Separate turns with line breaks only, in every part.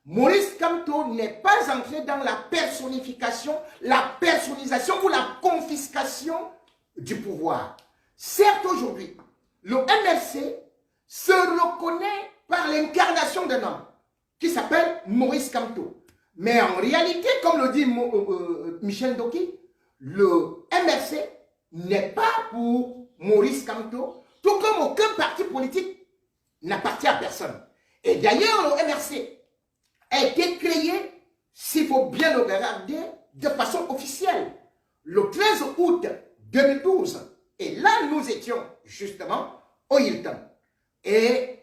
Maurice Kamto n'est pas entré dans la personnification, la personnalisation ou la confiscation du pouvoir. Certes, aujourd'hui, le MRC se reconnaît par l'incarnation d'un homme qui s'appelle Maurice Kamto. Mais en réalité, comme le dit Michel Ndoki, le MRC n'est pas pour Maurice Kamto, tout comme aucun parti politique n'appartient à personne. Et d'ailleurs, le MRC a été créé, s'il faut bien le regarder, de façon officielle, le 13 août 2012. Et là, nous étions justement au Hilton. Et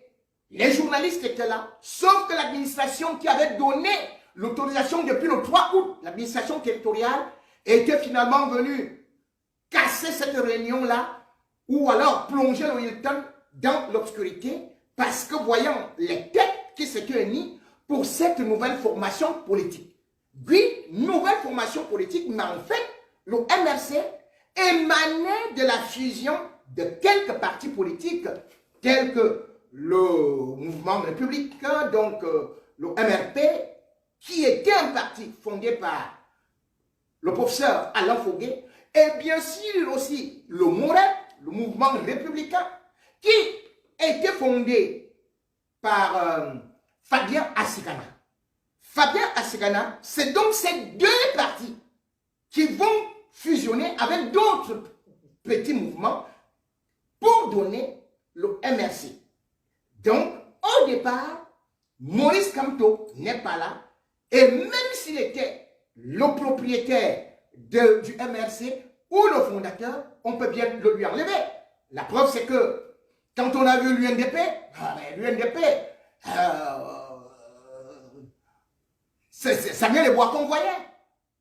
les journalistes étaient là, sauf que l'administration qui avait donné l'autorisation depuis le 3 août, l'administration territoriale, était finalement venue casser cette réunion-là, ou alors plonger le Hilton dans l'obscurité, parce que voyant les têtes qui s'étaient unies pour cette nouvelle formation politique. Oui, nouvelle formation politique, mais en fait, le MRC émanait de la fusion de quelques partis politiques, tels que le mouvement républicain, donc le MRP, qui était un parti fondé par le professeur Alain Foguet, et bien sûr aussi le MOREP, le mouvement républicain, qui était fondé par Fabien Assigana. Fabien Assigana, c'est donc ces deux partis qui vont fusionner avec d'autres petits mouvements pour donner le MRC. Donc, au départ, Maurice Kamto n'est pas là, et même s'il était le propriétaire du MRC ou le fondateur, on peut bien le lui enlever. La preuve, c'est que quand on a vu l'UNDP, l'UNDP, ça vient les bois qu'on voyait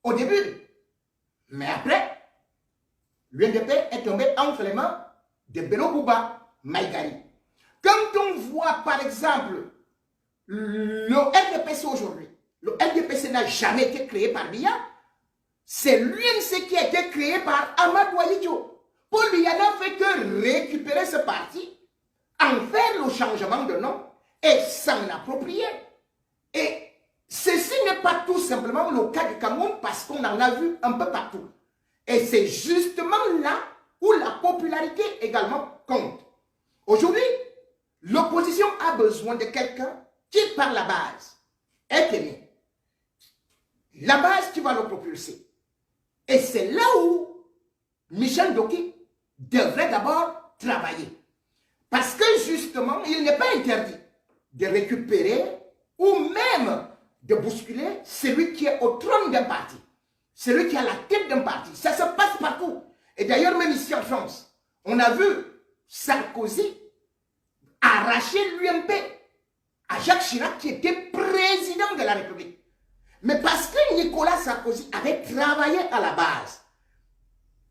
au début. Mais après, l'UNDP est tombé entre les mains de Bello Bouba Maïgari. Quand on voit par exemple le RDPC aujourd'hui, le RDPC n'a jamais été créé par Biya, c'est l'UNC qui a été créé par Amadou Ahidjo. Paul Biya n'a fait que récupérer ce parti, en faire le changement de nom et s'en approprier. Et ceci n'est pas tout simplement le cas du Cameroun parce qu'on en a vu un peu partout. Et c'est justement là où la popularité également compte. Aujourd'hui, l'opposition a besoin de quelqu'un qui, par la base, est aimé. La base qui va le propulser. Et c'est là où Michel Ndoki devrait d'abord travailler. Parce que justement, il n'est pas interdit de récupérer ou même de bousculer celui qui est au trône d'un parti. Celui qui a la tête d'un parti. Ça se passe partout. Et d'ailleurs, même ici en France, on a vu Sarkozy arracher l'UMP à Jacques Chirac qui était président de la République. Mais parce que Nicolas Sarkozy avait travaillé à la base,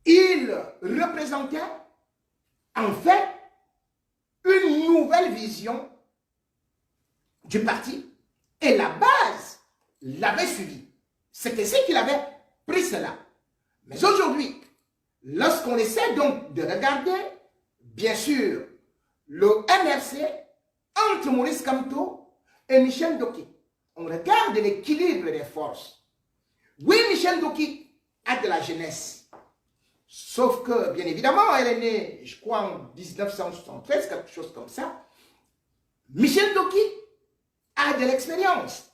il représentait en fait une nouvelle vision du parti et la base l'avait suivi. C'était ce qu'il avait pris cela. Mais aujourd'hui, lorsqu'on essaie donc de regarder, bien sûr, le MRC entre Maurice Kamto et Michel Ndoki, on regarde l'équilibre des forces. Oui, Michel Ndoki a de la jeunesse. Sauf que, bien évidemment, elle est née, je crois, en 1973, quelque chose comme ça. Michel Ndoki a de l'expérience.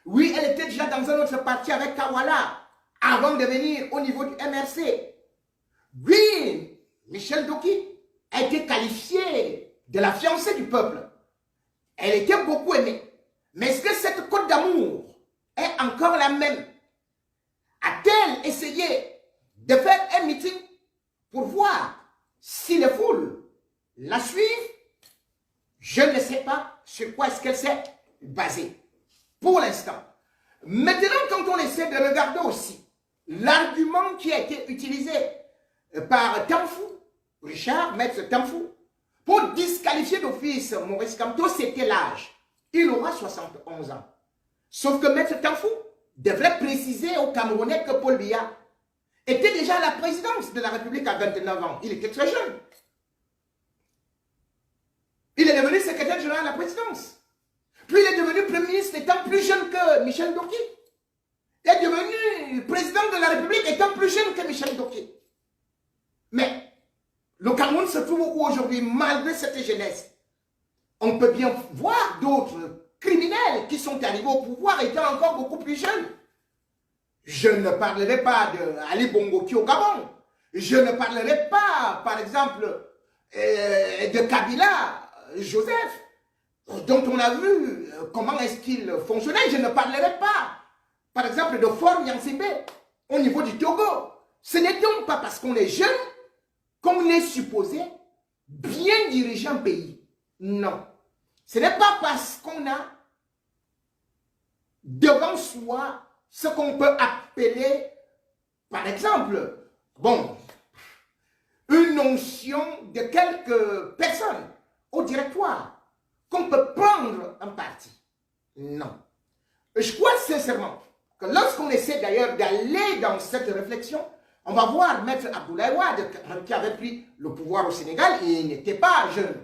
Oui, elle était déjà dans un autre parti avec Kawala, avant de venir au niveau du MRC. Oui, Michel Ndoki a été qualifiée de la fiancée du peuple. Elle était beaucoup aimée. Mais est-ce que cette cote d'amour est encore la même? A-t-elle essayé de faire un meeting pour voir si les foules la suivent? Je ne sais pas sur quoi est-ce qu'elle s'est basée pour l'instant. Maintenant, quand on essaie de regarder aussi l'argument qui a été utilisé par Tamfou, Richard, maître Tamfou, pour disqualifier d'office Maurice Kamto, c'était l'âge. Il aura 71 ans. Sauf que maître Tamfou devrait préciser aux Camerounais que Paul Biya était déjà à la présidence de la République à 29 ans. Il était très jeune. Il est devenu secrétaire général à la présidence. Puis il est devenu premier ministre étant plus jeune que Michel Doki est devenu président de la République étant plus jeune que Michel Doki. Mais le Cameroun se trouve où aujourd'hui, malgré cette jeunesse? On peut bien voir d'autres criminels qui sont arrivés au pouvoir étant encore beaucoup plus jeunes. Je ne parlerai pas d'Ali Bongo qui au Gabon. Je ne parlerai pas, par exemple, de Kabila Joseph, dont on a vu comment est-ce qu'il fonctionnait. Je ne parlerai pas, par exemple, de Faure Gnassingbé au niveau du Togo. Ce n'est donc pas parce qu'on est jeune qu'on est supposé bien diriger un pays. Non. Ce n'est pas parce qu'on a devant soi ce qu'on peut appeler, par exemple, bon, une notion de quelques personnes au directoire, qu'on peut prendre un parti. Non. Je crois sincèrement que lorsqu'on essaie d'ailleurs d'aller dans cette réflexion, on va voir Maître Abdoulaye Wade, qui avait pris le pouvoir au Sénégal, et il n'était pas jeune.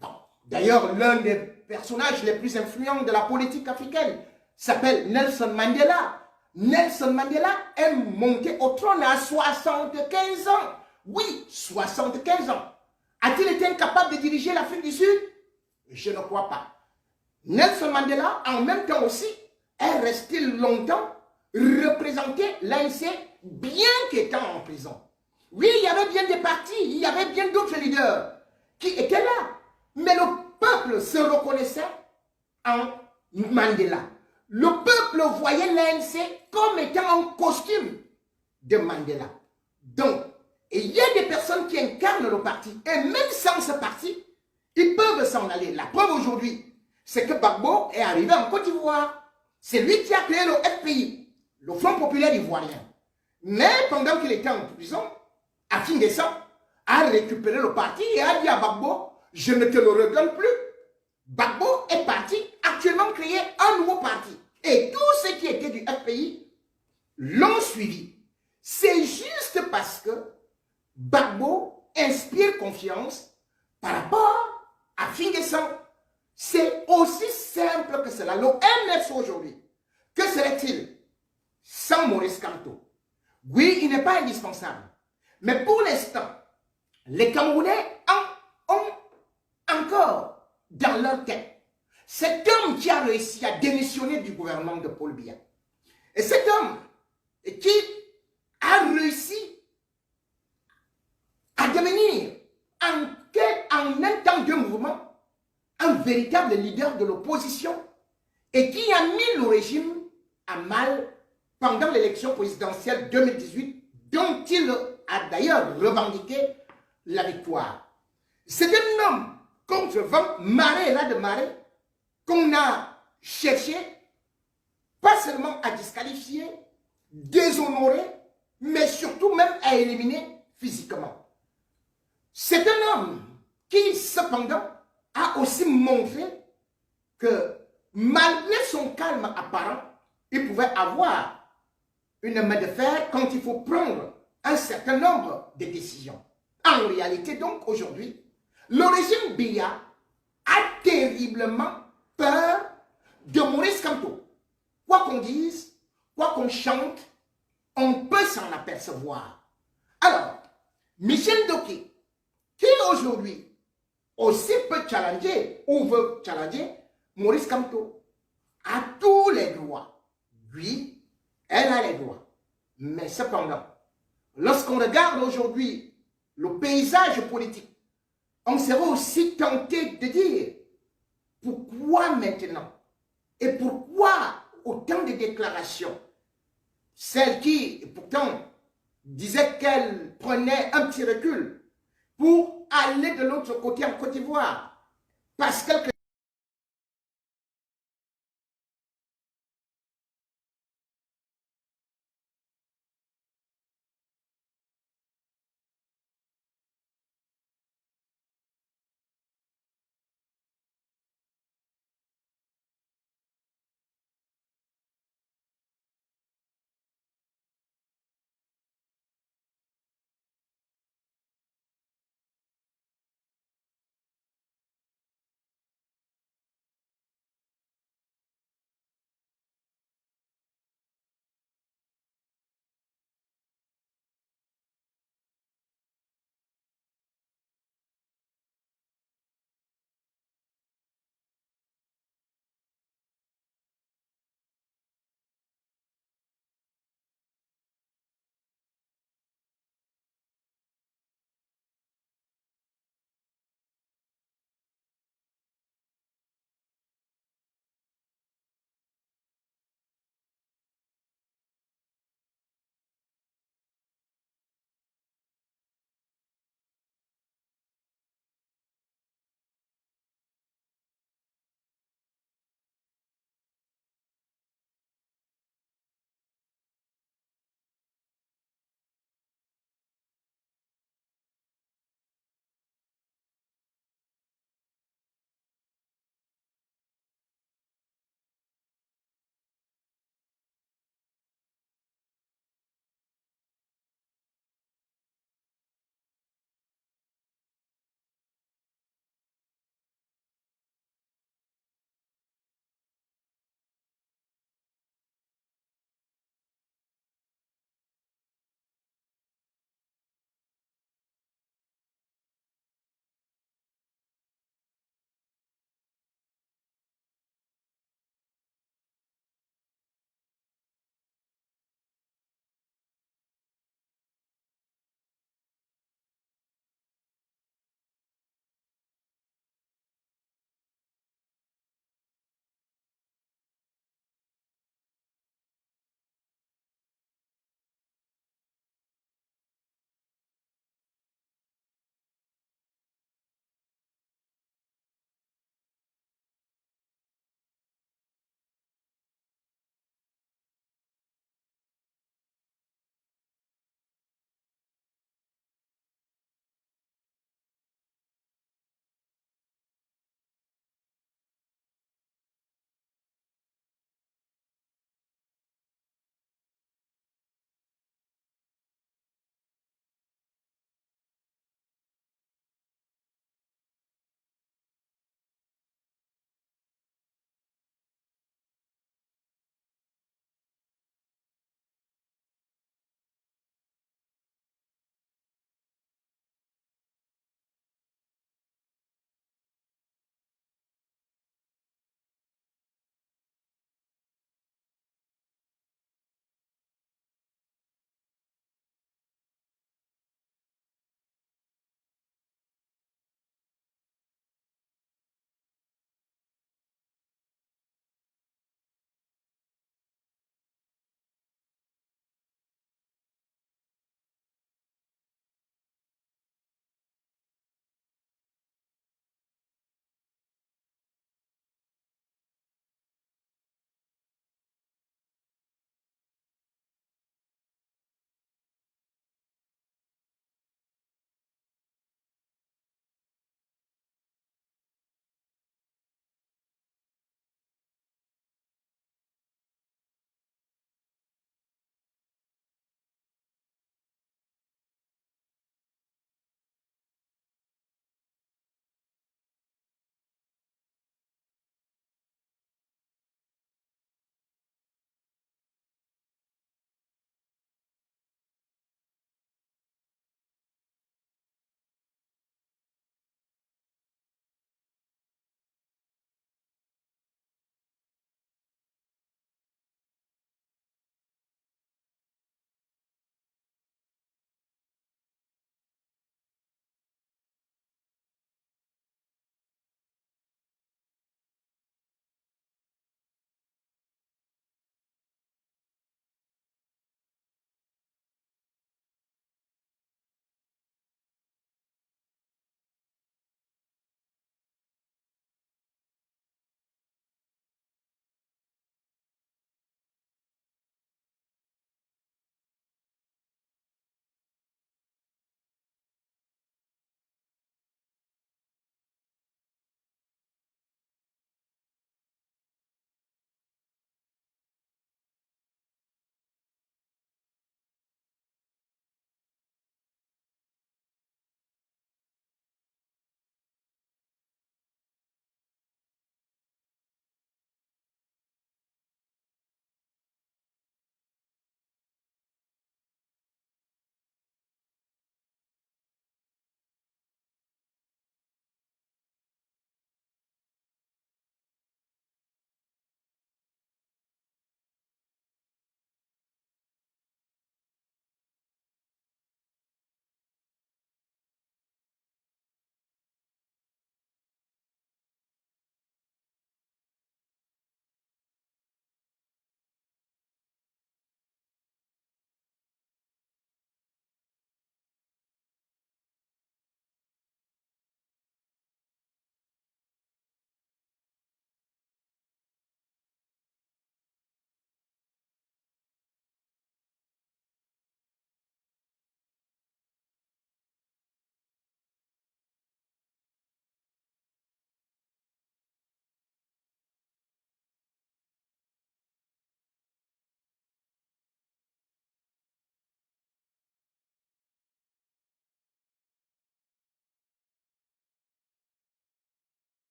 Bon, d'ailleurs, l'un des personnages les plus influents de la politique africaine s'appelle Nelson Mandela. Nelson Mandela est monté au trône à 75 ans. Oui, 75 ans. A-t-il été incapable de diriger l'Afrique du Sud? Je ne crois pas. Nelson Mandela, en même temps aussi, est resté longtemps représenter l'ANC, bien qu'étant en prison. Oui, il y avait bien des partis, il y avait bien d'autres leaders qui étaient là. Mais le peuple se reconnaissait en Mandela. Le peuple voyait l'ANC comme étant un costume de Mandela. Donc, il y a des personnes qui incarnent le parti. Et même sans ce parti, ils peuvent s'en aller. La preuve aujourd'hui, c'est que Gbagbo est arrivé en Côte d'Ivoire. C'est lui qui a créé le FPI, le Front Populaire Ivoirien. Mais pendant qu'il était en prison, Afin Guessan a récupéré le parti et a dit à Gbagbo, je ne te le redonne plus. Gbagbo est parti, actuellement créer un nouveau parti. Et tous ceux qui étaient du FPI l'ont suivi. C'est juste parce que Gbagbo inspire confiance par rapport à Afin Guessan. C'est aussi simple que cela. Le MNF aujourd'hui, que serait-il sans Maurice Kamto? Oui, il n'est pas indispensable. Mais pour l'instant, les Camerounais ont encore dans leur tête cet homme qui a réussi à démissionner du gouvernement de Paul Biya. Et cet homme qui a réussi à devenir en un temps de mouvement un véritable leader de l'opposition et qui a mis le régime à mal pendant l'élection présidentielle 2018 dont il a d'ailleurs revendiqué la victoire. C'est un homme contre vent, marée et là de marée, qu'on a cherché pas seulement à disqualifier, déshonorer, mais surtout même à éliminer physiquement. C'est un homme qui cependant a aussi montré que malgré son calme apparent, il pouvait avoir une main de fer quand il faut prendre un certain nombre de décisions. En réalité, donc, aujourd'hui, le régime Biya a terriblement peur de Maurice Kamto. Quoi qu'on dise, quoi qu'on chante, on peut s'en apercevoir. Alors, Michel Doki, qui aujourd'hui aussi peut challenger ou veut challenger Maurice Kamto, a tous les droits. Oui, elle a les droits. Mais cependant, lorsqu'on regarde aujourd'hui le paysage politique, on serait aussi tenté de dire pourquoi maintenant et pourquoi autant de déclarations. Celle qui, pourtant, disait qu'elle prenait un petit recul pour aller de l'autre côté en Côte d'Ivoire. Parce qu'elle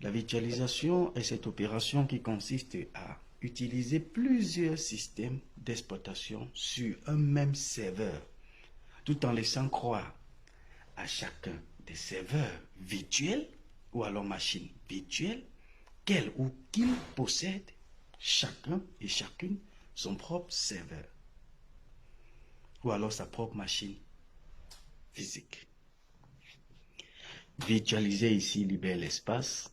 La virtualisation est cette opération qui consiste à utiliser plusieurs systèmes d'exploitation sur un même serveur, tout en laissant croire à chacun des serveurs virtuels ou alors machines virtuelles qu'elle ou qu'il possède chacun et chacune son propre serveur ou alors sa propre machine physique. Virtualiser ici libère l'espace.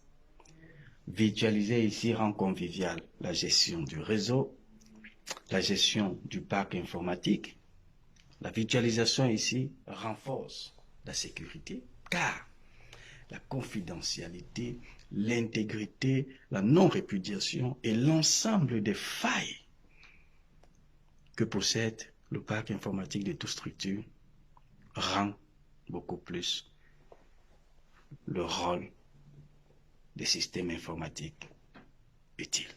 Virtualiser ici rend convivial la gestion du réseau, la gestion du parc informatique. La virtualisation ici renforce la sécurité car la confidentialité, l'intégrité, la non-répudiation et l'ensemble des failles que possède le parc informatique de toute structure rend beaucoup plus le rôle des systèmes informatiques utiles.